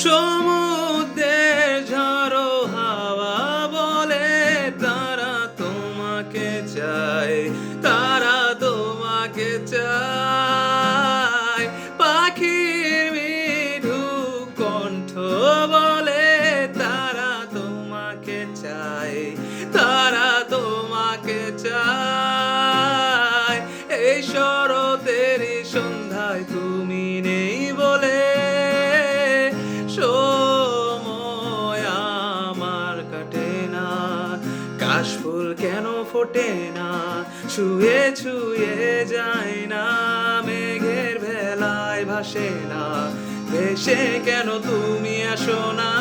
সমুদ্রের ঝড়ো হাওয়া বলে তারা তোমাকে চায়, তারা তোমাকে চায়। পাখির মৃদু কণ্ঠ বলে তারা তোমাকে চায়, তারা তোমাকে চায়। এই শরতের সন্ধ্যায় তুমি নেই বলে সময় আমার কাটে না। কাশফুল কেন ফোটে না, ছুঁয়ে ছুঁয়ে যায় না, মেঘের ভেলায় ভাসে না, ভেসে কেন তুমি আসো না।